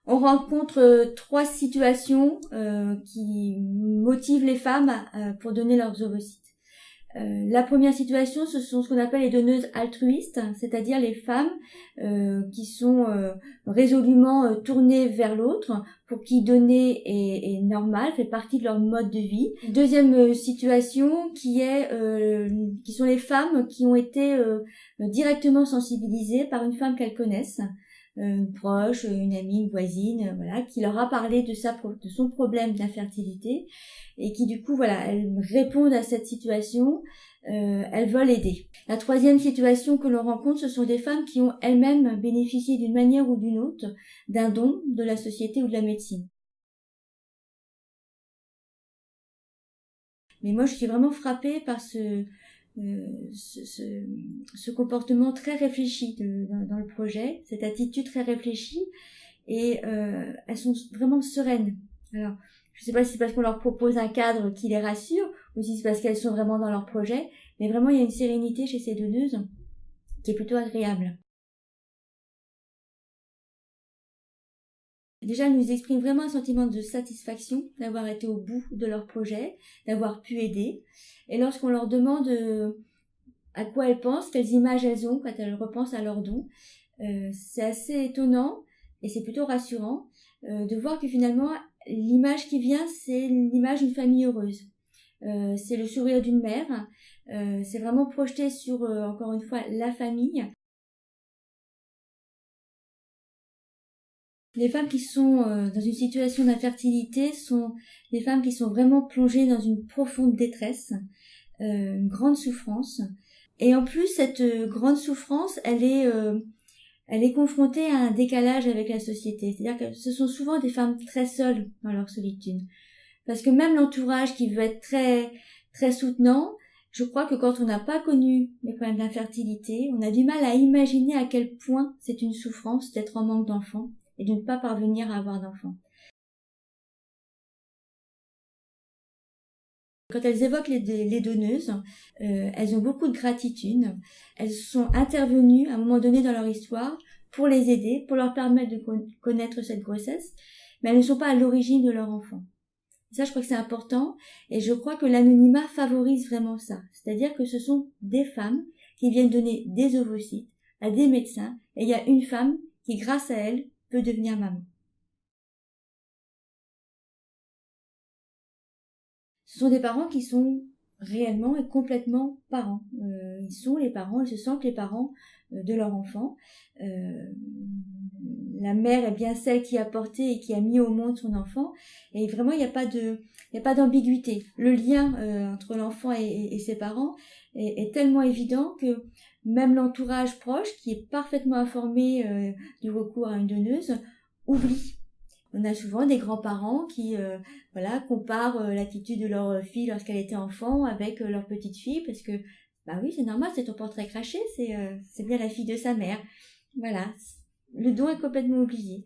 On rencontre 3 situations qui motivent les femmes pour donner leurs ovocytes. La première situation, ce sont ce qu'on appelle les donneuses altruistes, c'est-à-dire les femmes qui sont résolument tournées vers l'autre, pour qui donner est normal, fait partie de leur mode de vie. Deuxième situation qui sont les femmes qui ont été directement sensibilisées par une femme qu'elles connaissent, une proche, une amie, une voisine, voilà, qui leur a parlé de son problème d'infertilité, et qui du coup, voilà, elles répondent à cette situation, elles veulent aider. La troisième situation que l'on rencontre, ce sont des femmes qui ont elles-mêmes bénéficié d'une manière ou d'une autre d'un don de la société ou de la médecine. Mais moi, je suis vraiment frappée par ce comportement très réfléchi dans le projet, cette attitude très réfléchie, et elles sont vraiment sereines. Alors, je sais pas si c'est parce qu'on leur propose un cadre qui les rassure, ou si c'est parce qu'elles sont vraiment dans leur projet, mais vraiment il y a une sérénité chez ces donneuses qui est plutôt agréable. Déjà, elles nous expriment vraiment un sentiment de satisfaction d'avoir été au bout de leur projet, d'avoir pu aider. Et lorsqu'on leur demande à quoi elles pensent, quelles images elles ont quand elles repensent à leur don, c'est assez étonnant et c'est plutôt rassurant de voir que finalement l'image qui vient, c'est l'image d'une famille heureuse. C'est le sourire d'une mère, c'est vraiment projeté sur, encore une fois, la famille. Les femmes qui sont dans une situation d'infertilité sont des femmes qui sont vraiment plongées dans une profonde détresse, une grande souffrance. Et en plus, cette grande souffrance, elle est confrontée à un décalage avec la société. C'est-à-dire que ce sont souvent des femmes très seules dans leur solitude. Parce que même l'entourage qui veut être très, très soutenant, je crois que quand on n'a pas connu les problèmes d'infertilité, on a du mal à imaginer à quel point c'est une souffrance d'être en manque d'enfants et de ne pas parvenir à avoir d'enfants. Quand elles évoquent les donneuses, elles ont beaucoup de gratitude. Elles sont intervenues à un moment donné dans leur histoire pour les aider, pour leur permettre de connaître cette grossesse, mais elles ne sont pas à l'origine de leur enfant. Et ça, je crois que c'est important, et je crois que l'anonymat favorise vraiment ça. C'est-à-dire que ce sont des femmes qui viennent donner des ovocytes à des médecins, et il y a une femme qui, grâce à elle, peut devenir maman. Ce sont des parents qui sont réellement et complètement parents. Ils sont les parents, ils se sentent les parents de leur enfant. La mère est bien celle qui a porté et qui a mis au monde son enfant. Et vraiment, il n'y a pas d'ambiguïté. Le lien entre l'enfant et ses parents est tellement évident que même l'entourage proche, qui est parfaitement informé du recours à une donneuse, oublie. On a souvent des grands-parents qui comparent l'attitude de leur fille lorsqu'elle était enfant avec leur petite fille, parce que bah oui, c'est normal, c'est ton portrait craché, c'est bien la fille de sa mère. Voilà, le don est complètement oublié.